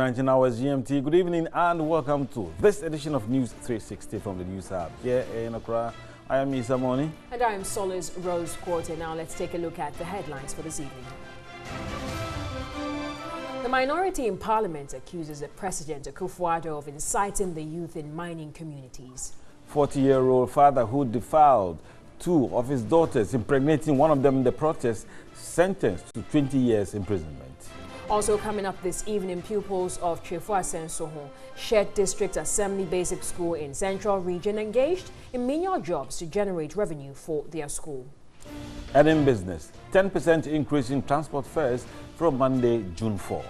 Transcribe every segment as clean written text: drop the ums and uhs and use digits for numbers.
19 hours GMT. Good evening and welcome to this edition of News 360 from the News Hub. Here in Accra, I am Isa Moni. And I am Solis Rose Quarter. Now let's take a look at the headlines for this evening. The minority in Parliament accuses the President Akufo-Addo of inciting the youth in mining communities. 40-year-old father who defiled two of his daughters, impregnating one of them in the protest, sentenced to 20 years imprisonment. Also coming up this evening, pupils of Chefu-Asensoho Shared District Assembly Basic School in Central Region engaged in menial jobs to generate revenue for their school. And in business, 10% increase in transport fares from Monday, June 4.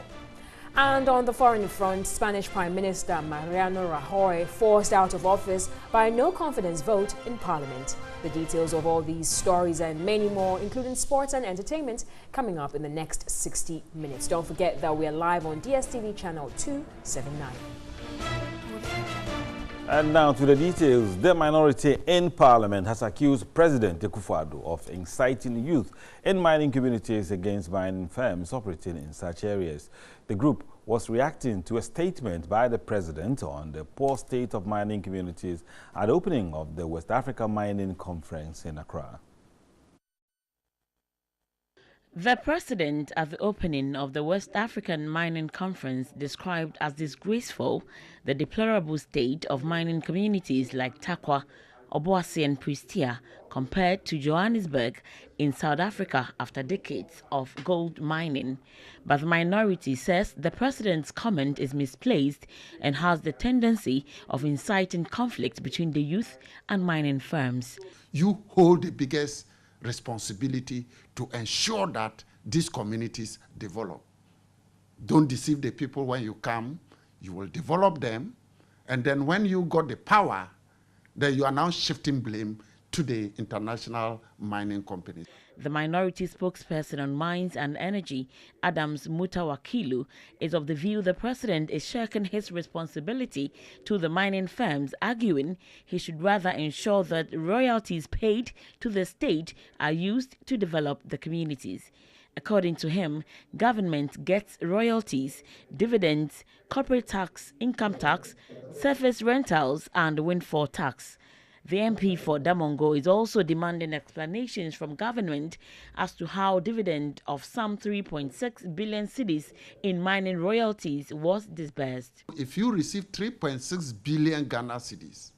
And on the foreign front, Spanish Prime Minister Mariano Rajoy forced out of office by a no-confidence vote in Parliament. The details of all these stories and many more, including sports and entertainment, coming up in the next 60 minutes. Don't forget that we are live on DSTV channel 279. And now to the details. The minority in Parliament has accused President Akufo-Addo of inciting youth in mining communities against mining firms operating in such areas. The group was reacting to a statement by the President on the poor state of mining communities at the opening of the West Africa Mining Conference in Accra. The President at the opening of the West African Mining Conference described as disgraceful the deplorable state of mining communities like Takwa, Obuasi and Pristia compared to Johannesburg in South Africa after decades of gold mining. But the minority says the President's comment is misplaced and has the tendency of inciting conflict between the youth and mining firms. You hold the biggest responsibility to ensure that these communities develop. Don't deceive the people when you come. You will develop them, and then when you got the power, then you are now shifting blame to the international mining companies. The minority spokesperson on Mines and Energy, Adams Mutawakilu, is of the view the President is shirking his responsibility to the mining firms, arguing he should rather ensure that royalties paid to the state are used to develop the communities. According to him, government gets royalties, dividends, corporate tax, income tax, surface rentals, and windfall tax. The MP for Damongo is also demanding explanations from government as to how dividend of some 3.6 billion cedis in mining royalties was disbursed. If you receive 3.6 billion Ghana cedis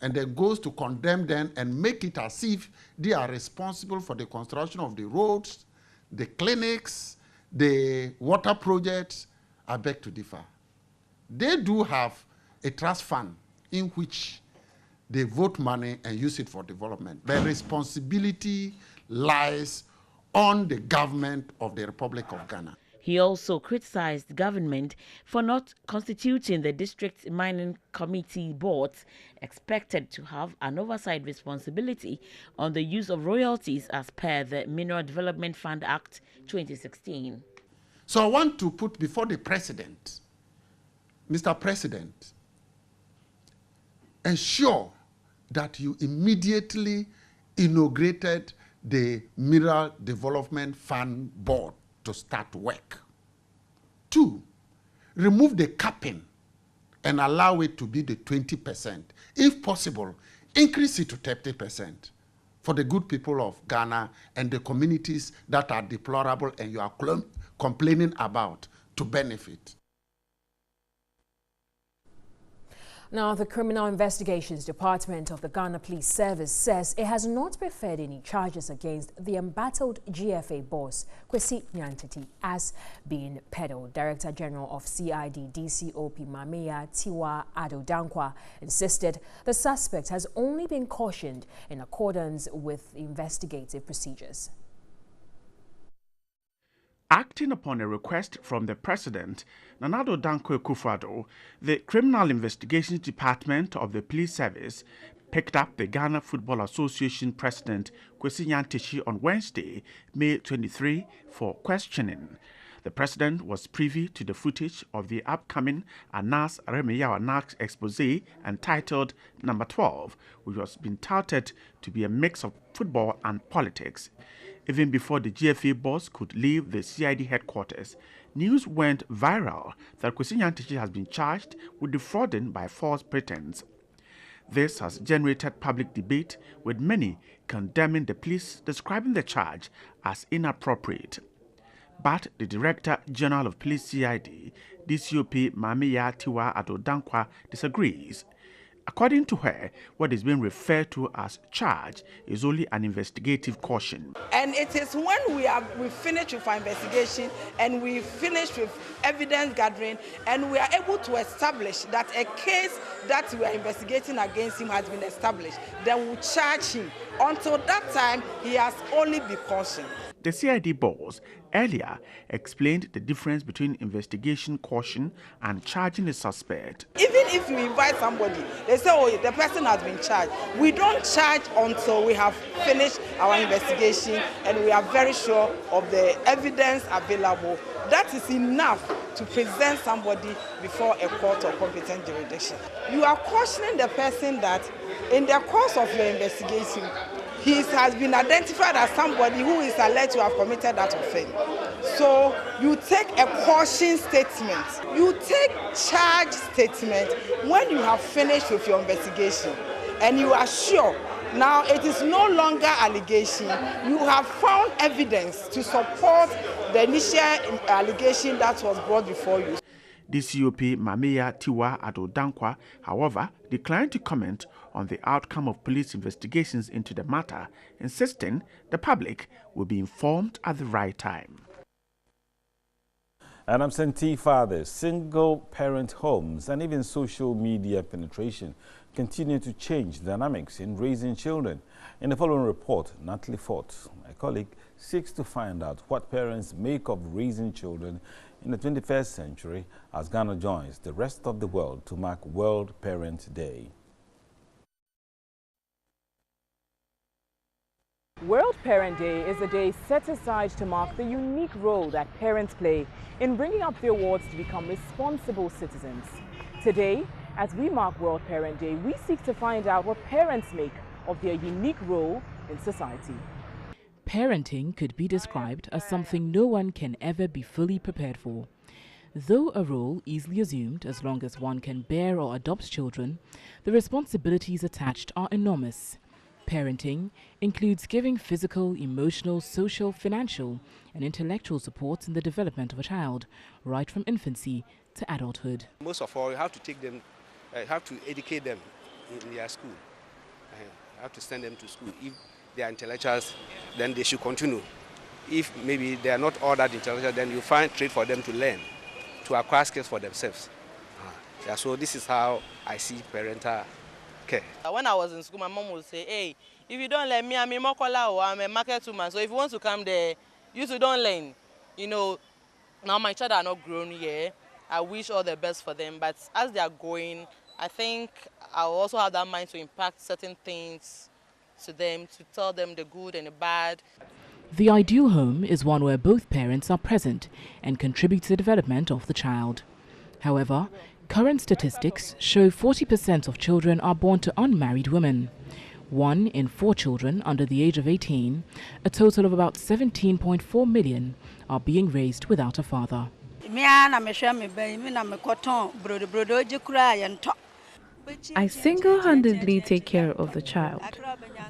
and then goes to condemn them and make it as if they are responsible for the construction of the roads, the clinics, the water projects, I beg to differ. They do have a trust fund in which they vote money and use it for development. The responsibility lies on the government of the Republic of Ghana. He also criticized government for not constituting the district mining committee boards expected to have an oversight responsibility on the use of royalties as per the Mineral Development Fund Act 2016. So I want to put before the President, Mr. President, ensure that you immediately inaugurated the Mineral Development Fund Board to start work. 2, remove the capping and allow it to be the 20%. If possible, increase it to 30% for the good people of Ghana and the communities that are deplorable and you are complaining about to benefit. Now, the Criminal Investigations Department of the Ghana Police Service says it has not preferred any charges against the embattled GFA boss, Kwesi Nyantakyi, as being peddled. Director General of CID DCOP Mameya Tiwa Ado Dankwa insisted the suspect has only been cautioned in accordance with investigative procedures. Acting upon a request from the President, Nana Addo Dankwa Akufo-Addo, the Criminal Investigations Department of the Police Service picked up the Ghana Football Association President Kwesi Nyantakyi on Wednesday, May 23, for questioning. The President was privy to the footage of the upcoming Anas Remeyaw Anak expose entitled Number 12, which was been touted to be a mix of football and politics. Even before the GFA boss could leave the CID headquarters, news went viral that Kwesi Nyantakyi has been charged with defrauding by false pretense. This has generated public debate, with many condemning the police, describing the charge as inappropriate. But the Director General of Police CID, DCOP Mamiya Tiwa Adodankwa, disagrees. According to her, what is being referred to as charge is only an investigative caution. And it is when we finish with our investigation and we finish with evidence gathering and we are able to establish that a case that we are investigating against him has been established, then we charge him. Until that time, he has only been cautioned. The CID boss earlier explained the difference between investigation caution and charging a suspect. Even if you invite somebody, they say, oh, the person has been charged. We don't charge until we have finished our investigation and we are very sure of the evidence available. That is enough to present somebody before a court or competent jurisdiction. You are cautioning the person that in the course of your investigation, he has been identified as somebody who is alleged to have committed that offense. So you take a caution statement, you take charge statement when you have finished with your investigation and you are sure now it is no longer allegation. You have found evidence to support the initial allegation that was brought before you. DCOP Mamiya Tiwa Adodankwa, however, declined to comment on the outcome of police investigations into the matter, insisting the public will be informed at the right time. And absentee fathers, single-parent homes, and even social media penetration continue to change dynamics in raising children. In the following report, Natalie Fort, my colleague, seeks to find out what parents make of raising children in the 21st century as Ghana joins the rest of the world to mark World Parent Day. World Parent Day is a day set aside to mark the unique role that parents play in bringing up their wards to become responsible citizens. Today, as we mark World Parent Day, we seek to find out what parents make of their unique role in society. Parenting could be described as something no one can ever be fully prepared for. Though a role easily assumed as long as one can bear or adopt children, the responsibilities attached are enormous. Parenting includes giving physical, emotional, social, financial, and intellectual support in the development of a child, right from infancy to adulthood. Most of all, you have to take them, you have to educate them in their school. You have to send them to school. If they are intellectuals, then they should continue. If maybe they are not all that intellectual, then you find trade for them to learn, to acquire skills for themselves. Yeah, so this is how I see parental care. When I was in school, my mom would say, hey, if you don't let me, I'm a mokola or I'm a market woman. So if you want to come there, you two don't learn. You know, now my children are not grown yet. I wish all the best for them. But as they are going, I think I'll also have that mind to impact certain things to them, to tell them the good and the bad. The ideal home is one where both parents are present and contribute to the development of the child. However, current statistics show 40% of children are born to unmarried women. 1 in 4 children under the age of 18, a total of about 17.4 million, are being raised without a father. I single-handedly take care of the child.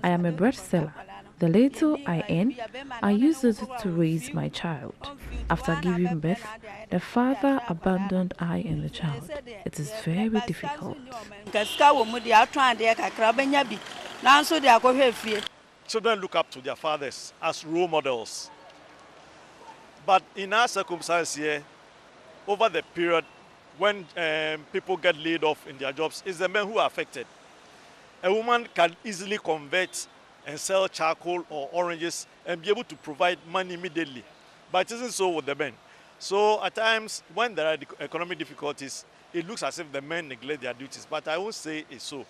I am a bread seller. The little I earn, I use it to raise my child. After giving birth, the father abandoned I and the child. It is very difficult. Children look up to their fathers as role models. But in our circumstance here, over the period when people get laid off in their jobs, it's the men who are affected. A woman can easily convert and sell charcoal or oranges and be able to provide money immediately. But it isn't so with the men. So at times, when there are economic difficulties, it looks as if the men neglect their duties. But I won't say it's so.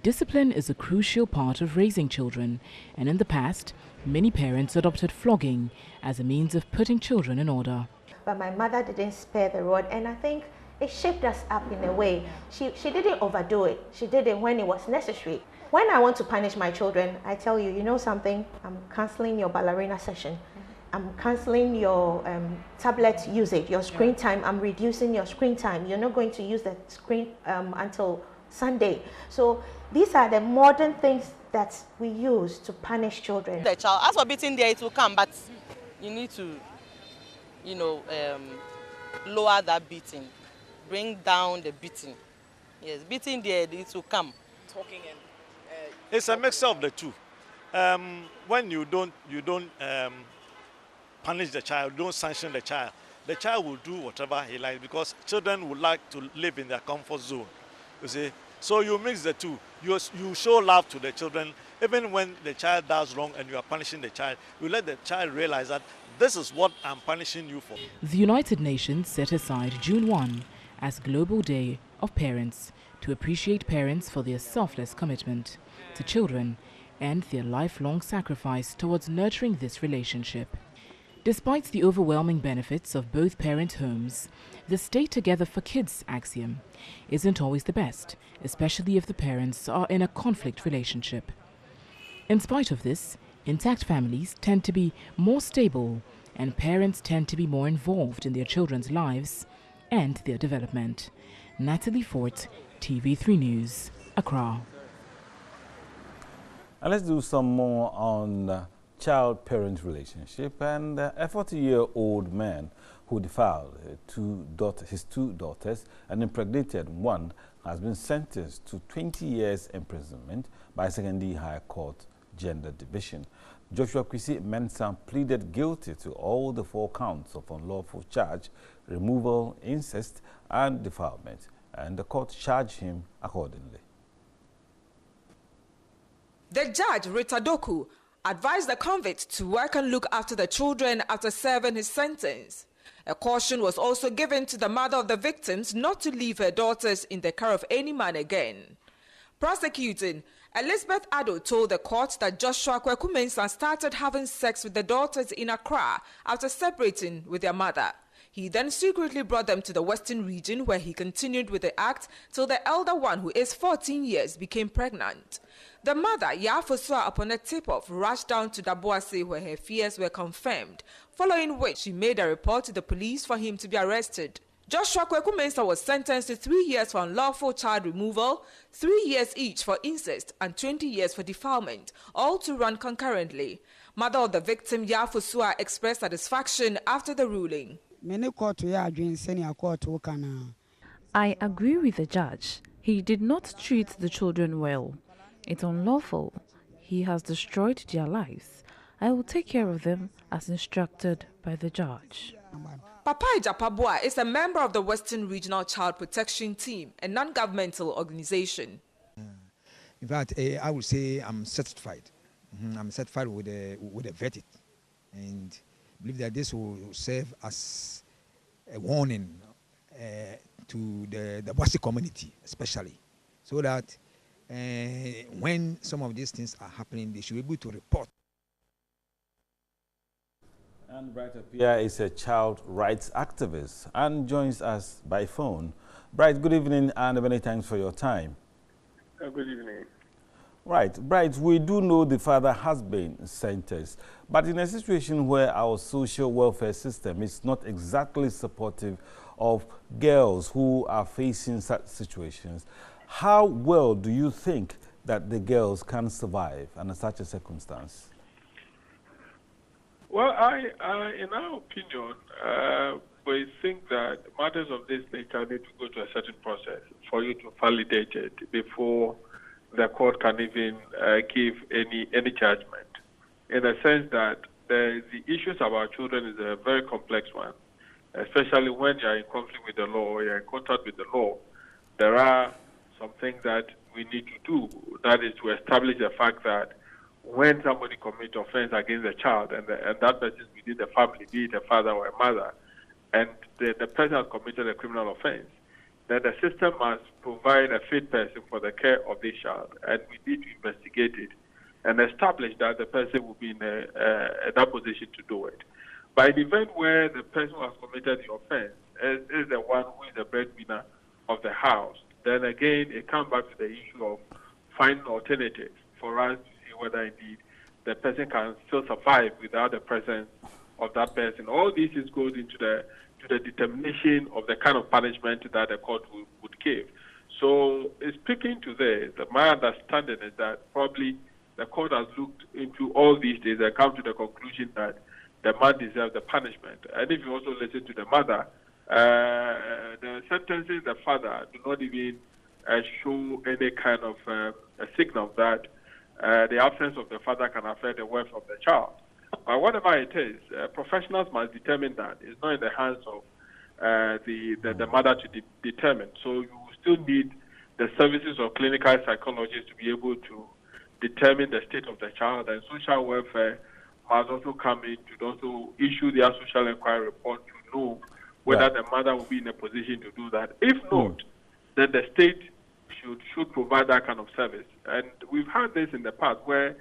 Discipline is a crucial part of raising children, and in the past, many parents adopted flogging as a means of putting children in order. But my mother didn't spare the rod, and I think it shaped us up in a way. She didn't overdo it. She did it when it was necessary. When I want to punish my children, I tell you, you know something, I'm canceling your ballerina session. I'm canceling your tablet usage, your screen time. I'm reducing your screen time. You're not going to use the screen until Sunday. So these are the modern things that we use to punish children. The child, as for beating there, it will come, but you need to, you know, lower that beating, bring down the beating. Yes, beating there, it will come. Talking and it's a mixture of the two. When you don't punish the child, don't sanction the child will do whatever he likes, because children would like to live in their comfort zone. You see, so you mix the two. You show love to the children, even when the child does wrong and you are punishing the child. You let the child realize that this is what I'm punishing you for. The United Nations set aside June 1 as Global Day of Parents to appreciate parents for their selfless commitment to children and their lifelong sacrifice towards nurturing this relationship. Despite the overwhelming benefits of both parent homes, the stay together for kids axiom isn't always the best, especially if the parents are in a conflict relationship. In spite of this, intact families tend to be more stable and parents tend to be more involved in their children's lives and their development. Natalie Fort, TV3 News, Accra. And let's do some more on child-parent relationship. And a 40-year-old man who defiled his two daughters and impregnated one has been sentenced to 20 years imprisonment by Secondary High Court Gender Division. Joshua Kwesi Mensah pleaded guilty to all the 4 counts of unlawful charge, removal, incest, and defilement, and the court charged him accordingly. The judge, Rita Doku, advised the convict to work and look after the children after serving his sentence. A caution was also given to the mother of the victims not to leave her daughters in the care of any man again. Prosecuting, Elizabeth Addo told the court that Joshua Kweku Mensah started having sex with the daughters in Accra after separating with their mother. He then secretly brought them to the Western region, where he continued with the act till the elder one, who is 14 years, became pregnant. The mother, Yafosua, upon a tip-off, rushed down to Daboase, where her fears were confirmed, following which she made a report to the police for him to be arrested. Joshua Kweku Mensah was sentenced to 3 years for unlawful child removal, 3 years each for incest, and 20 years for defilement, all to run concurrently. Mother of the victim, Yafosua, expressed satisfaction after the ruling. I agree with the judge. He did not treat the children well. It's unlawful. He has destroyed their lives. I will take care of them as instructed by the judge. Papa Ejapabua is a member of the Western Regional Child Protection Team, a non-governmental organization. In fact, I would say I'm satisfied. I'm satisfied with the verdict, and believe that this will serve as a warning to the Boise community, especially, so that when some of these things are happening, they should be able to report. And Bright Apia is a child rights activist and joins us by phone. Bright, good evening and many thanks for your time. Good evening. Right, Bright, we do know the father has been sentenced, but in a situation where our social welfare system is not exactly supportive of girls who are facing such situations, how well do you think that the girls can survive under such a circumstance? Well, in our opinion, we think that matters of this nature need to go to a certain process for you to validate it before the court can even give any judgment. In the sense that the issues about children is a very complex one, especially when you are in conflict with the law or you are in contact with the law. There are some things that we need to do. That is to establish the fact that when somebody commits offense against a child and that person is within the family, be it a father or a mother, and the person has committed a criminal offense, then the system must provide a fit person for the care of this child, and we need to investigate it and establish that the person will be in that position to do it. By the event where the person who has committed the offense is the one who is the breadwinner of the house, then again it comes back to the issue of finding alternatives for us to see whether indeed the person can still survive without the presence of that person. All these things goes into the determination of the kind of punishment that the court would give. So, speaking to this, my understanding is that probably the court has looked into all these things and come to the conclusion that the man deserves the punishment. And if you also listen to the mother, the sentences the father do not even show any kind of a signal that the absence of the father can affect the welfare of the child. But whatever it is, professionals must determine that. It's not in the hands of the mother to determine. So you still need the services of clinical psychologists to be able to determine the state of the child, and social welfare must also come in to also issue their social inquiry report to know whether the mother will be in a position to do that. If not, then the state should provide that kind of service. And we've had this in the past where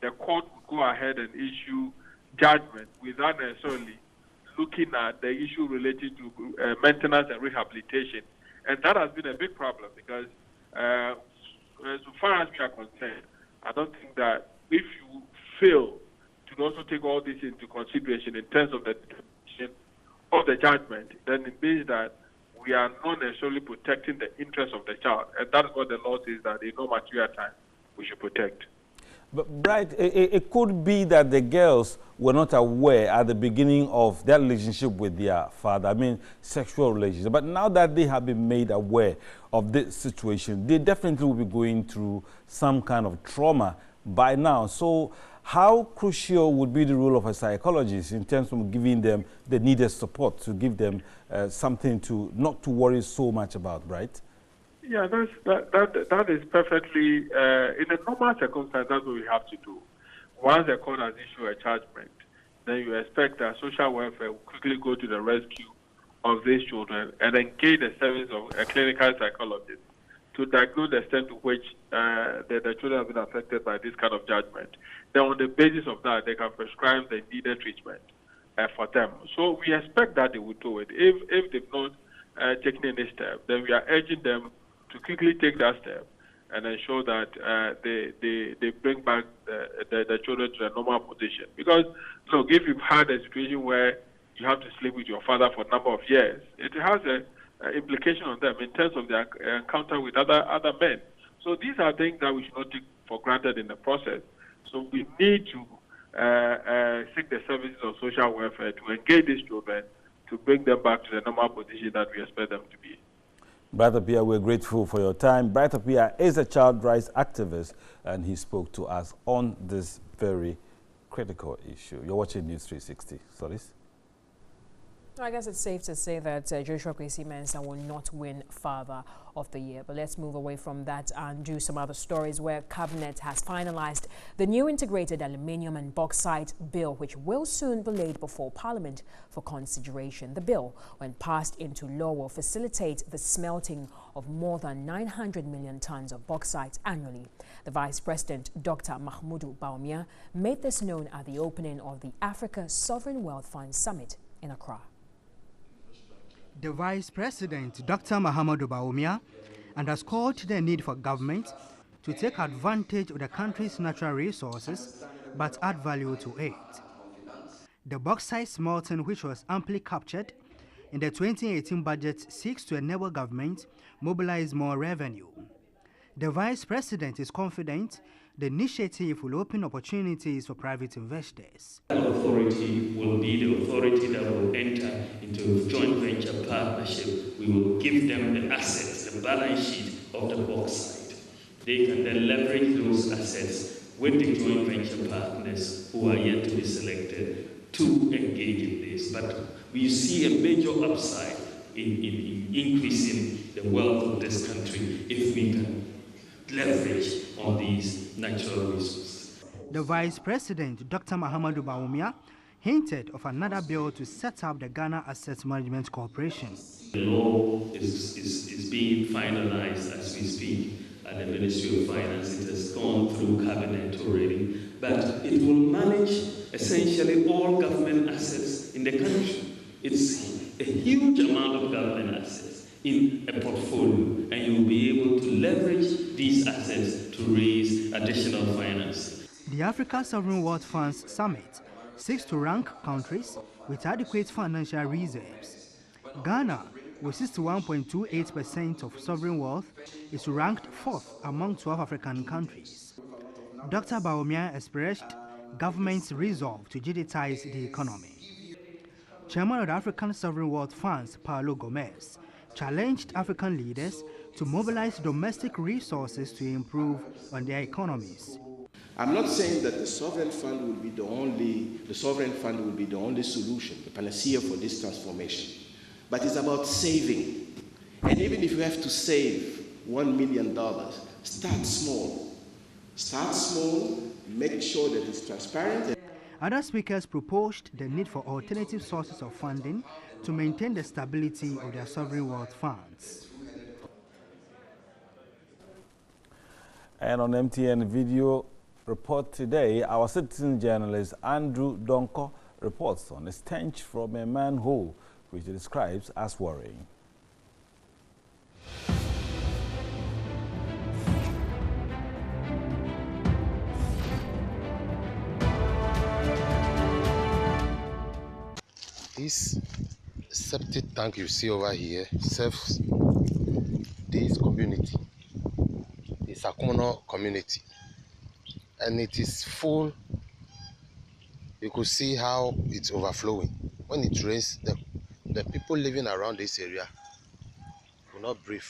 the court would go ahead and issue judgment without necessarily looking at the issue related to maintenance and rehabilitation. And that has been a big problem because as far as we are concerned, I don't think that if you fail to also take all this into consideration in terms of the determination of the judgment, then it means that we are not necessarily protecting the interests of the child. And that's what the law says, that in no material time we should protect. But Bright, it could be that the girls were not aware at the beginning of their relationship with their father, I mean sexual relationship. But now that they have been made aware of this situation, they definitely will be going through some kind of trauma by now. So how crucial would be the role of a psychologist in terms of giving them the needed support, to give them something to not to worry so much about, right? Yeah, that is perfectly, in a normal circumstance, that's what we have to do. Once the court has issued a judgment, then you expect that social welfare will quickly go to the rescue of these children and engage the service of a clinical psychologist to diagnose the extent to which the children have been affected by this kind of judgment. Then on the basis of that, they can prescribe the needed treatment for them. So we expect that they will do it. If they've not taken any step, then we are urging them to quickly take that step and ensure that they bring back the children to a normal position. Because, look, if you've had a situation where you have to sleep with your father for a number of years, it has an implication on them in terms of their encounter with other men. So these are things that we should not take for granted in the process. So we need to seek the services of social welfare to engage these children to bring them back to the normal position that we expect them to be. Bright Apia, we're grateful for your time. Bright Apia is a child rights activist, and he spoke to us on this very critical issue. You're watching NEWS360. Solis? I guess it's safe to say that Joshua Kwesi Mensah will not win Father of the Year. But let's move away from that and do some other stories where Cabinet has finalized the new integrated aluminium and bauxite bill, which will soon be laid before Parliament for consideration. The bill, when passed into law, will facilitate the smelting of more than 900 million tons of bauxite annually. The Vice President, Dr. Mahmoudou Bawumia, made this known at the opening of the Africa Sovereign Wealth Fund Summit in Accra. The Vice President, Dr. Mahmoudou Bawumia, underscored the need for government to take advantage of the country's natural resources but add value to it. The bauxite smelting, which was amply captured in the 2018 budget, seeks to enable government mobilize more revenue. The Vice President is confident the initiative will open opportunities for private investors. That authority will be the authority that will enter into a joint venture partnership. We will give them the assets, the balance sheet of the bauxite. They can then leverage those assets with the joint venture partners who are yet to be selected to engage in this. But we see a major upside in increasing the wealth of this country if we can leverage on these natural resources. The Vice President, Dr. Mahmoudou Bawumia, hinted of another bill to set up the Ghana Asset Management Corporation. The law is being finalized as we speak at the Ministry of Finance. It has gone through Cabinet already, but it will manage essentially all government assets in the country. It's a huge amount of government assets in a portfolio, and you will be able to leverage these assets to raise additional financing. The Africa Sovereign Wealth Funds Summit seeks to rank countries with adequate financial reserves. Ghana, with 61.28% of sovereign wealth, is ranked 4th among 12 African countries. Dr. Bawumia expressed government's resolve to digitize the economy. Chairman of the African Sovereign Wealth Funds, Paulo Gomez, challenged African leaders to mobilize domestic resources to improve on their economies. I'm not saying that the sovereign fund will be the only solution, the panacea for this transformation. But it's about saving. And even if you have to save $1 million, start small. Start small, make sure that it's transparent. Other speakers proposed the need for alternative sources of funding to maintain the stability of their sovereign wealth funds. And on MTN Video Report today, our citizen journalist Andrew Donko reports on a stench from a manhole, which he describes as worrying. This septic tank you see over here serves this community. It's a communal community, and it is full. You could see how it's overflowing. When it rains, the people living around this area will not breathe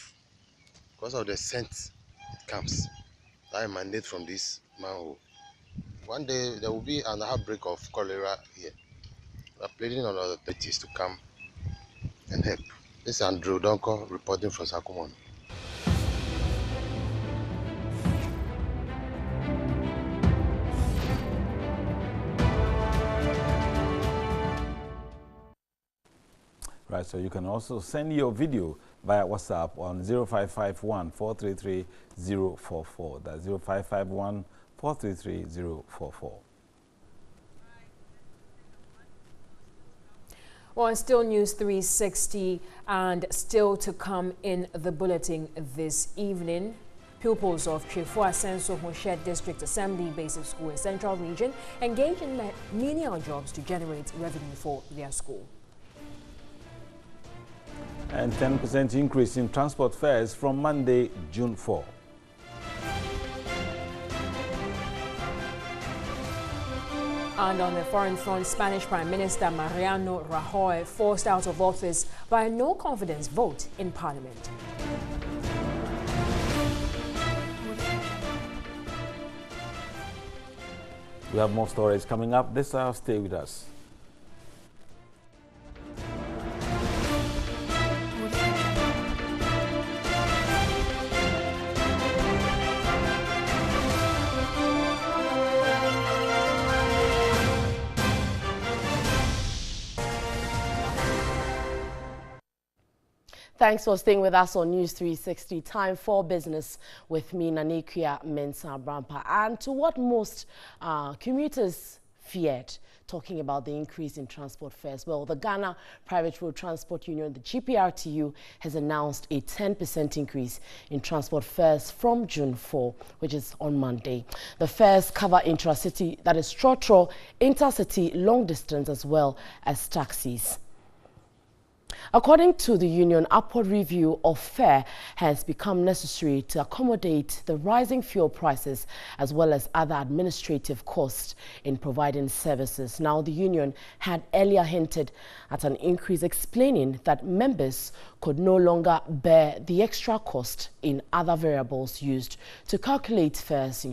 because of the scent it comes that emanates from this manhole. One day there will be an outbreak of cholera here. We are pleading on other authorities to come and help. This is Andrew Donko reporting from Sakumon. Right, so you can also send your video via WhatsApp on 0551 433 044. That's 0551 433 044. Well, it's still News 360 and still to come in the bulletin this evening. Pupils of Chefua Senso Hoshet District Assembly Basic School in Central Region engage in menial jobs to generate revenue for their school. And 10% increase in transport fares from Monday, June 4. And on the foreign front, Spanish Prime Minister Mariano Rajoy forced out of office by a no-confidence vote in Parliament. We have more stories coming up this hour. Stay with us. Thanks for staying with us on News 360. Time for business with me, Nanekia Mensah Brampa. And to what most commuters feared, talking about the increase in transport fares. Well, the Ghana Private Road Transport Union, the GPRTU, has announced a 10% increase in transport fares from June 4, which is on Monday. The fares cover intracity, that is trotro, intercity, long distance, as well as taxis. According to the union, upward review of fare has become necessary to accommodate the rising fuel prices as well as other administrative costs in providing services. Now, the union had earlier hinted at an increase, explaining that members could no longer bear the extra cost in other variables used to calculate fares,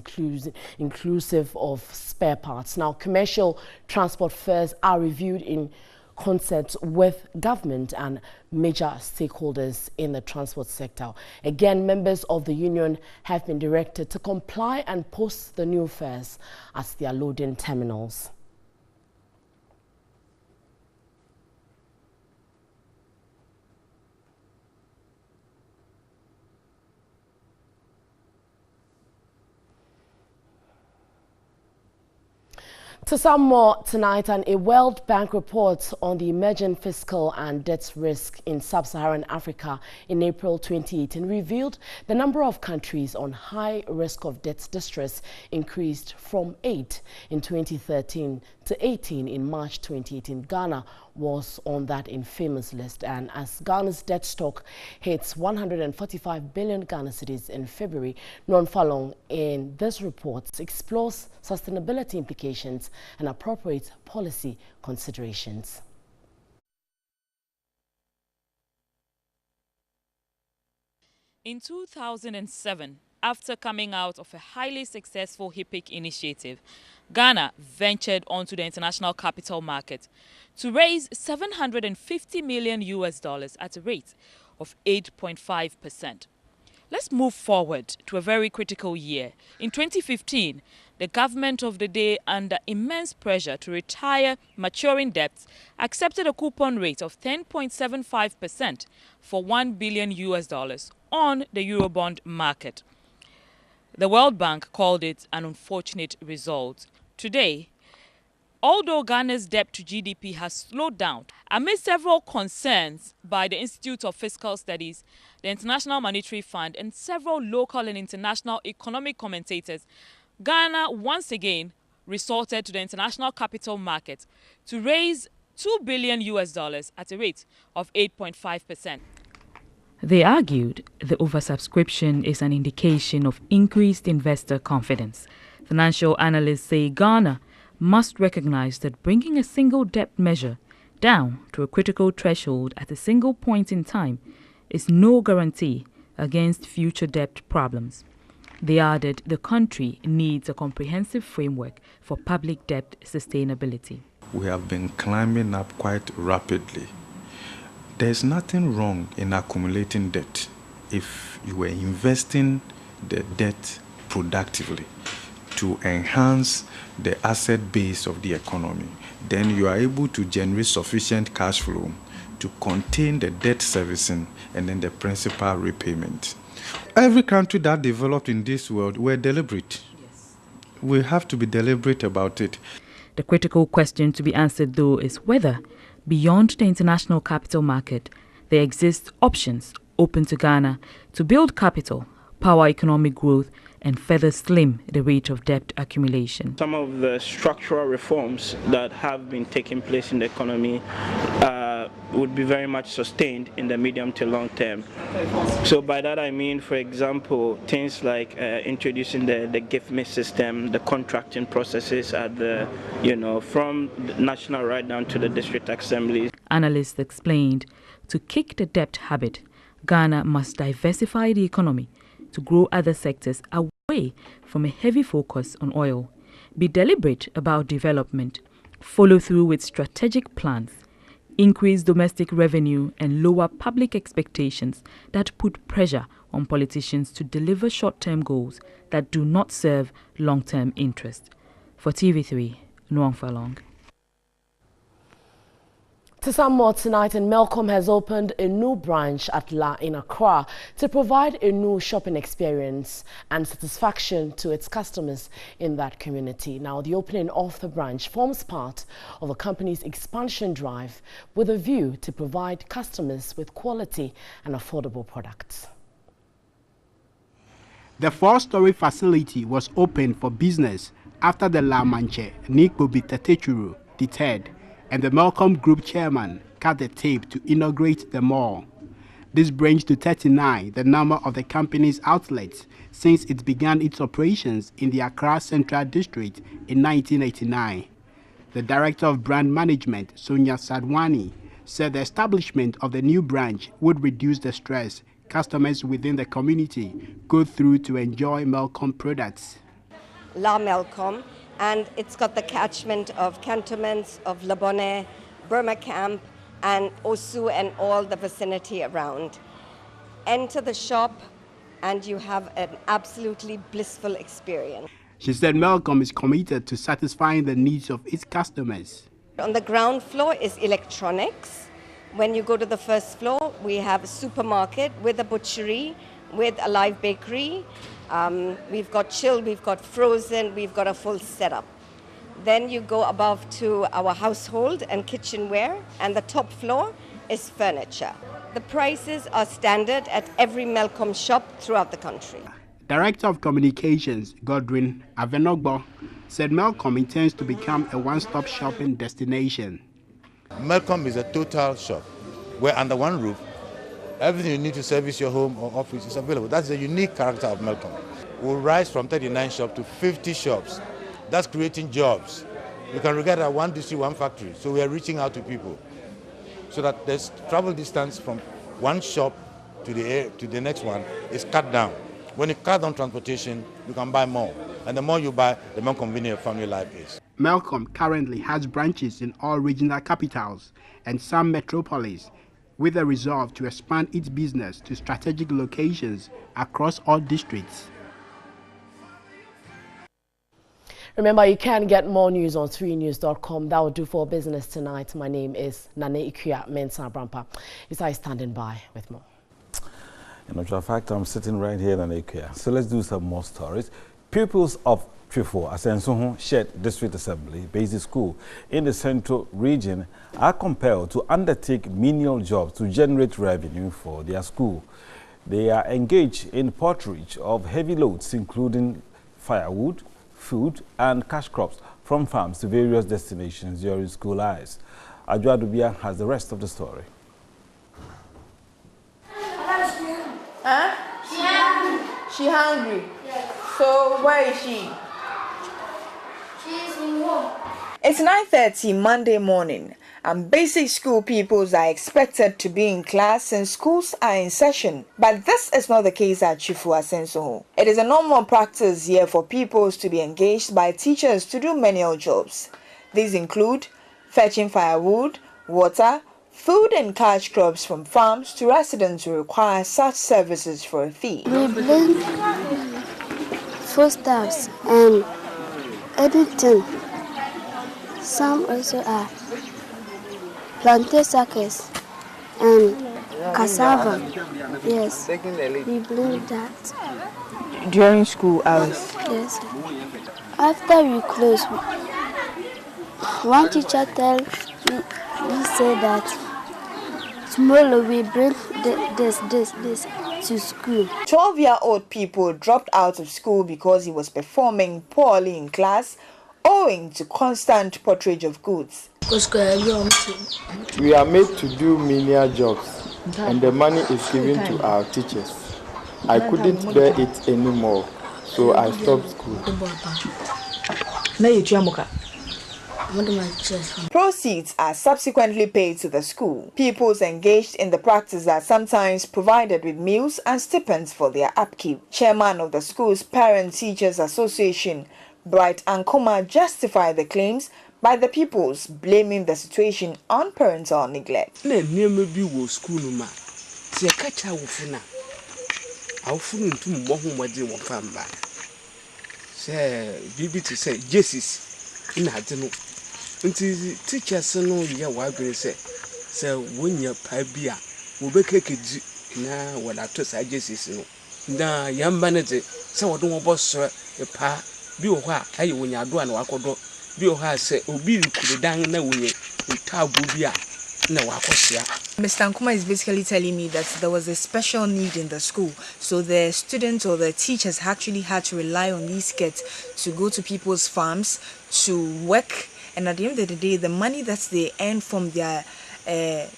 inclusive of spare parts. Now, commercial transport fares are reviewed in concert with government and major stakeholders in the transport sector. Again, members of the union have been directed to comply and post the new fares at their loading terminals. To some more tonight, and a World Bank report on the emerging fiscal and debt risk in sub-Saharan Africa in April 2018 revealed the number of countries on high risk of debt distress increased from 8 in 2013 to 18 in March 2018. Ghana was on that infamous list, and as Ghana's debt stock hits 145 billion Ghana cedis in February, Non Falong in this report explores sustainability implications and appropriate policy considerations. In 2007, after coming out of a highly successful HIPIC initiative, Ghana ventured onto the international capital market to raise $750 million at a rate of 8.5%. Let's move forward to a very critical year. In 2015, the government of the day, under immense pressure to retire maturing debts, accepted a coupon rate of 10.75% for $1 billion on the Eurobond market. The World Bank called it an unfortunate result. Today, although Ghana's debt to GDP has slowed down, amid several concerns by the Institute of Fiscal Studies, the International Monetary Fund, and several local and international economic commentators, Ghana once again resorted to the international capital market to raise $2 billion at a rate of 8.5%. They argued the oversubscription is an indication of increased investor confidence. Financial analysts say Ghana must recognize that bringing a single debt measure down to a critical threshold at a single point in time is no guarantee against future debt problems. They added the country needs a comprehensive framework for public debt sustainability. We have been climbing up quite rapidly. There's nothing wrong in accumulating debt if you were investing the debt productively to enhance the asset base of the economy. Then you are able to generate sufficient cash flow to contain the debt servicing and then the principal repayment. Every country that developed in this world were deliberate. Yes. We have to be deliberate about it. The critical question to be answered, though, is whether, beyond the international capital market, there exist options open to Ghana to build capital, power economic growth, and further slim the rate of debt accumulation. Some of the structural reforms that have been taking place in the economy would be very much sustained in the medium to long term. So by that I mean, for example, things like introducing the give-me system, the contracting processes at the, from the national right down to the district assemblies. Analysts explained to kick the debt habit, Ghana must diversify the economy to grow other sectors away from a heavy focus on oil, be deliberate about development, follow through with strategic plans, increase domestic revenue, and lower public expectations that put pressure on politicians to deliver short-term goals that do not serve long-term interest. For TV3, Nuang Falong. To some more tonight, and Melcom has opened a new branch at La in Accra to provide a new shopping experience and satisfaction to its customers in that community. Now, the opening of the branch forms part of the company's expansion drive with a view to provide customers with quality and affordable products. The 4-story facility was opened for business after the La Manche Nikbobi Tetechuru III and the Melcom Group chairman cut the tape to inaugurate the mall. This brings to 39 the number of the company's outlets since it began its operations in the Accra Central District in 1989. The Director of Brand Management, Sonia Sadwani, said the establishment of the new branch would reduce the stress customers within the community go through to enjoy Melcom products. La Melcom, and it's got the catchment of cantonments of Labone, Burma Camp, and Osu and all the vicinity around. Enter the shop and you have an absolutely blissful experience. She said Melcom is committed to satisfying the needs of its customers. On the ground floor is electronics. When you go to the first floor, we have a supermarket with a butchery, with a live bakery. We've got chilled, we've got frozen, we've got a full setup. Then you go above to our household and kitchenware, and the top floor is furniture. The prices are standard at every Melcom shop throughout the country. Director of Communications, Godwin Avenogbo, said Melcom intends to become a one-stop shopping destination. Melcom is a total shop where under one roof, everything you need to service your home or office is available. That's the unique character of Melcom. We'll rise from 39 shops to 50 shops. That's creating jobs. You can regard it as one district, one factory. So we are reaching out to people so that the travel distance from one shop to the next one is cut down. When you cut down transportation, you can buy more. And the more you buy, the more convenient family life is. Melcom currently has branches in all regional capitals and some metropolis, with a resolve to expand its business to strategic locations across all districts. Remember, you can get more news on 3news.com. That will do for business tonight. My name is Nane Mensah Brampa. Besides standing by with more. In actual fact, I'm sitting right here in Nane. So let's do some more stories. Pupils of Trifo Asensoho Shed District Assembly Basic School in the Central Region are compelled to undertake menial jobs to generate revenue for their school. They are engaged in porterage of heavy loads, including firewood, food, and cash crops from farms to various destinations during school hours. Ajwa Dubia has the rest of the story. Huh? She hungry? Yes. So where is she? She's in home. It's 9:30 Monday morning, and basic school pupils are expected to be in class and schools are in session. But this is not the case at Trifo Asensoho. It is a normal practice here for pupils to be engaged by teachers to do menial jobs. These include fetching firewood, water, food and cash crops from farms to residents who require such services for a fee. We bring foodstuffs and anything. Some also are plantain suckers and cassava. Yes, we bring that. During school hours? Yes. After we close, one teacher tells we say that tomorrow we bring this to school. 12-year-old people dropped out of school because he was performing poorly in class owing to constant porterage of goods. We are made to do menial jobs and the money is given to our teachers. I couldn't bear it anymore, so I stopped school. Proceeds are subsequently paid to the school. Pupils engaged in the practice are sometimes provided with meals and stipends for their upkeep. Chairman of the school's Parent Teachers Association, Bright Ankoma, justified the claims by the pupils, blaming the situation on parental neglect. Teachers no ya wagre say wonya pa bia wo bekekedi na wala to sa Jesus no na yamba ne de say wo don wo so pa bi wo ha ayi wonya do na wakodo bi wo ha say obi nkuredan na wonye utabu bia na wakosia. Mr. Nkuma is basically telling me that there was a special need in the school, so the students or the teachers actually had to rely on these kids to go to people's farms to work. And at the end of the day, the money that they earn from their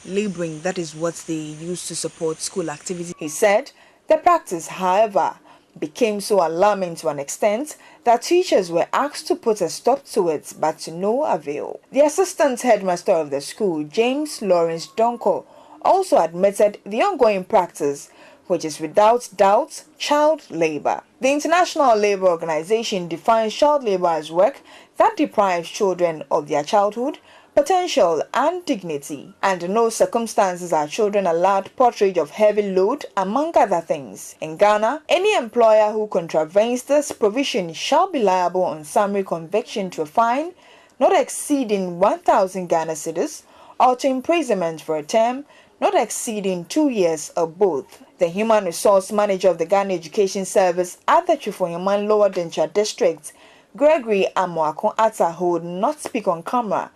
laboring, that is what they use to support school activities. He said the practice, however, became so alarming to an extent that teachers were asked to put a stop to it, but to no avail. The assistant headmaster of the school, James Lawrence Donko, also admitted the ongoing practice, which is without doubt child labor. The International Labour Organization defines child labor as work that deprives children of their childhood, potential and dignity. Under no circumstances are children allowed porterage of heavy load, among other things. In Ghana, any employer who contravenes this provision shall be liable on summary conviction to a fine not exceeding 1,000 Ghana cedis or to imprisonment for a term not exceeding 2 years or both. The Human Resource Manager of the Ghana Education Service at the Chifoyaman Lower Dencha District, Gregory Amoako Atta, who would not speak on camera,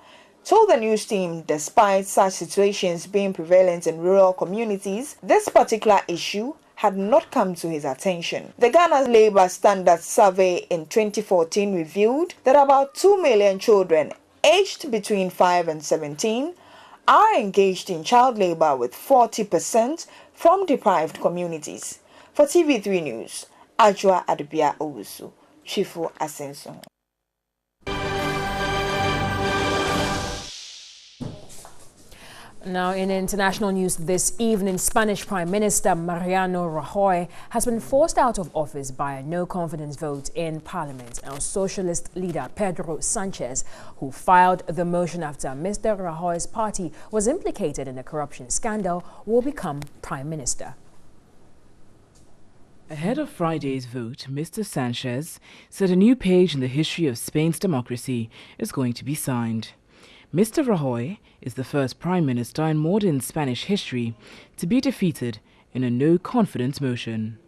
told the news team despite such situations being prevalent in rural communities, this particular issue had not come to his attention. The Ghana Labour Standards Survey in 2014 revealed that about 2 million children aged between 5 and 17 are engaged in child labour, with 40% from deprived communities. For TV3 News, Ajwa Adubia Owusu, Chifu Asenso. Now, in international news this evening, Spanish Prime Minister Mariano Rajoy has been forced out of office by a no-confidence vote in Parliament. Now, Socialist leader Pedro Sanchez, who filed the motion after Mr. Rajoy's party was implicated in a corruption scandal, will become Prime Minister. Ahead of Friday's vote, Mr. Sanchez said a new page in the history of Spain's democracy is going to be signed. Mr. Rajoy is the first prime minister in modern Spanish history to be defeated in a no-confidence motion.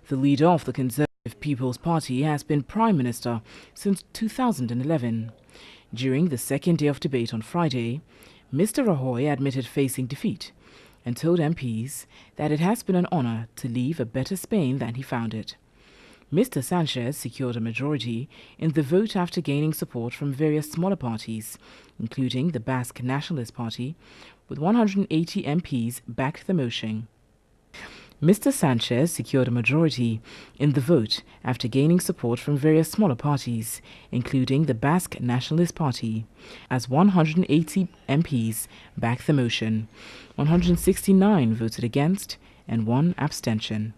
The leader of the Conservative People's Party has been prime minister since 2011. During the second day of debate on Friday, Mr. Rajoy admitted facing defeat and told MPs that it has been an honor to leave a better Spain than he found it. Mr. Sanchez secured a majority in the vote after gaining support from various smaller parties, including the Basque Nationalist Party, with 180 MPs backed the motion. Mr. Sanchez secured a majority in the vote after gaining support from various smaller parties, including the Basque Nationalist Party, as 180 MPs backed the motion, 169 voted against, and 1 abstention.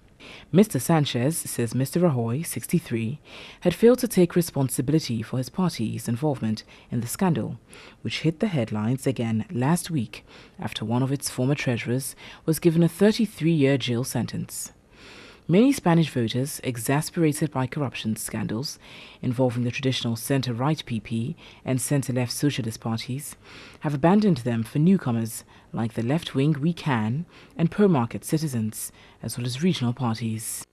Mr. Sanchez says Mr. Rajoy, 63, had failed to take responsibility for his party's involvement in the scandal, which hit the headlines again last week after one of its former treasurers was given a 33-year jail sentence. Many Spanish voters, exasperated by corruption scandals involving the traditional centre-right PP and centre-left socialist parties, have abandoned them for newcomers like the left-wing We Can and pro-market Citizens, as well as regional parties.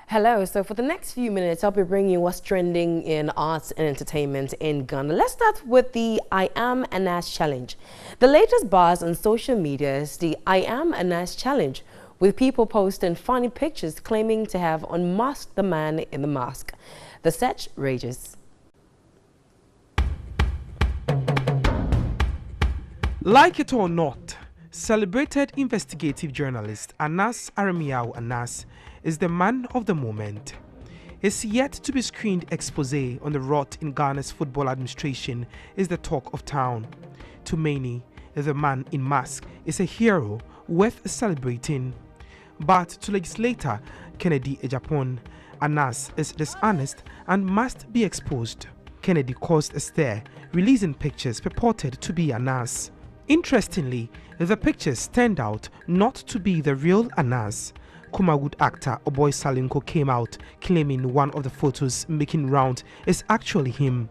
Hello, so for the next few minutes, I'll be bringing you what's trending in arts and entertainment in Ghana. Let's start with the I Am a NAS Challenge. The latest buzz on social media is the I Am a NAS Challenge, with people posting funny pictures claiming to have unmasked the man in the mask. The search rages. Like it or not, celebrated investigative journalist Anas Aremiao Anas is the man of the moment. His yet-to-be screened expose on the rot in Ghana's football administration is the talk of town. To many, the man in mask is a hero worth celebrating. But to legislator Kennedy Ejapon, Anas is dishonest and must be exposed. Kennedy caused a stir, releasing pictures purported to be Anas. Interestingly, the pictures turned out not to be the real Anas. Kumawood actor Oboy Salinko came out claiming one of the photos making round is actually him.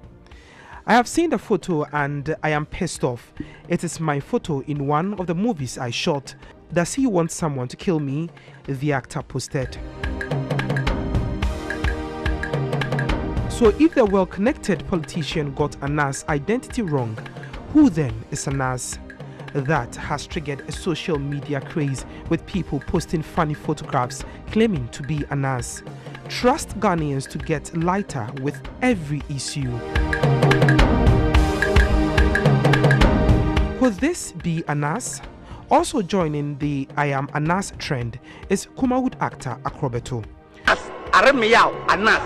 I have seen the photo and I am pissed off. It is my photo in one of the movies I shot. Does he want someone to kill me? The actor posted. So if the well-connected politician got Anas' identity wrong, who then is Anas? That has triggered a social media craze with people posting funny photographs claiming to be Anas. Trust Ghanaians to get lighter with every issue. Could this be Anas? Also joining the I Am Anas trend is Kumawood actor Akrobeto. As Aremiao Anas,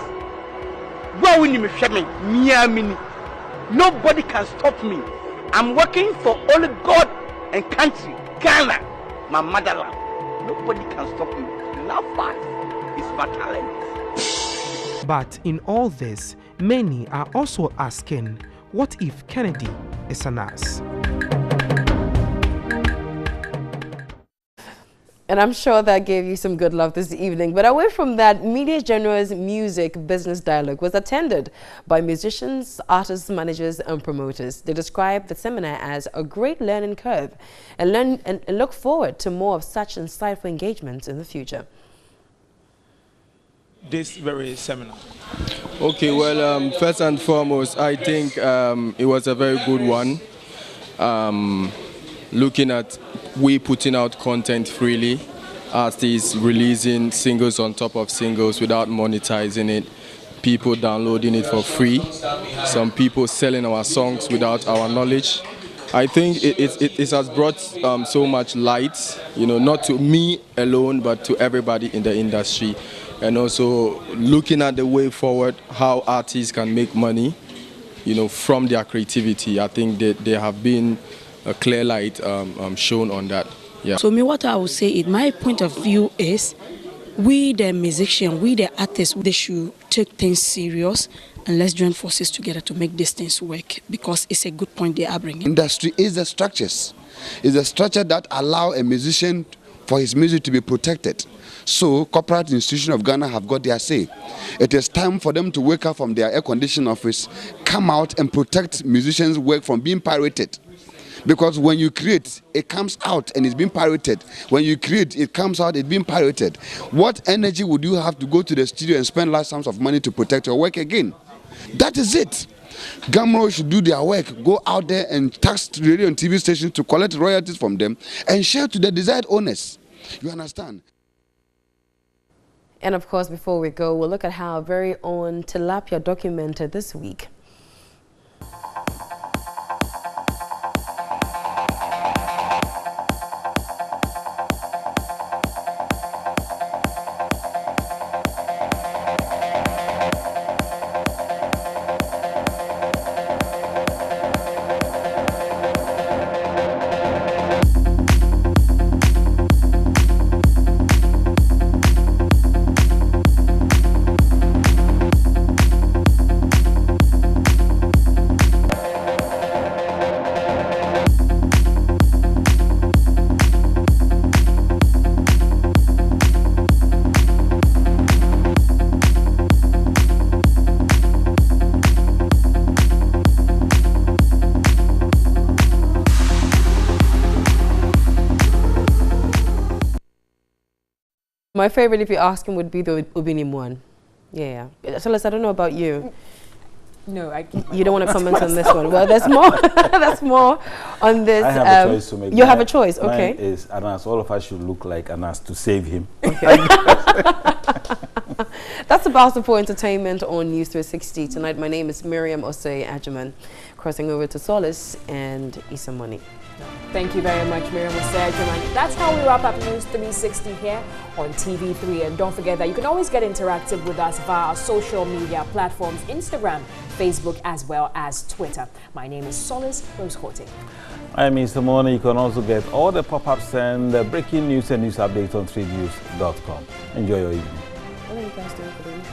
nobody can stop me. I'm working for only God and country, Ghana, my motherland. Nobody can stop me. Love us is my talent. But in all this, many are also asking, what if Kennedy is Anas? And I'm sure that gave you some good love this evening. But away from that, Media General's Music Business Dialogue was attended by musicians, artists, managers, and promoters. They described the seminar as a great learning curve and look forward to more of such insightful engagements in the future. this very seminar? Okay, well, first and foremost, I think it was a very good one. Looking at we putting out content freely, artists releasing singles on top of singles without monetizing it, people downloading it for free, some people selling our songs without our knowledge. I think it has brought so much light, you know, not to me alone, but to everybody in the industry. And also looking at the way forward, how artists can make money, you know, from their creativity. I think that there have been a clear light shown on that. Yeah. So me, what I would say, in my point of view is, we the musicians, we the artists, they should take things serious and let's join forces together to make these things work, because it's a good point they are bringing. Industry is the structures. It's a structure that allow a musician for his music to be protected. So corporate institutions of Ghana have got their say. It is time for them to wake up from their air-conditioned office, come out and protect musicians' work from being pirated. Because when you create, it comes out and it's being pirated. When you create, it comes out, it's being pirated. What energy would you have to go to the studio and spend large sums of money to protect your work again? That is it. Gamro should do their work, go out there and tax radio and TV stations to collect royalties from them and share to the desired owners. You understand? And of course, before we go, we'll look at how our very own tilapia documented this week. My favorite, if you ask him, would be the Ubini one. Yeah. Celeste, I don't know about you. No, you don't want to comment on this one. Well, there's more. That's more on this. I have a choice to make. You have a choice, okay? Mine is Anas. All of us should look like Anas to save him. Okay. That's about it for entertainment on NEWS360 tonight. My name is Miriam Osei Ajuman. Crossing over to Solace and Isamoni. Thank you very much, Miriam Osei Ajuman. That's how we wrap up NEWS360 here on TV3. And don't forget that you can always get interactive with us via our social media platforms, Instagram, Facebook, as well as Twitter. My name is Solace Rose-Horting. I'm Mr. Mona. You can also get all the pop-ups and the breaking news and news updates on 3news.com. Enjoy your evening. What are you guys doing for the evening?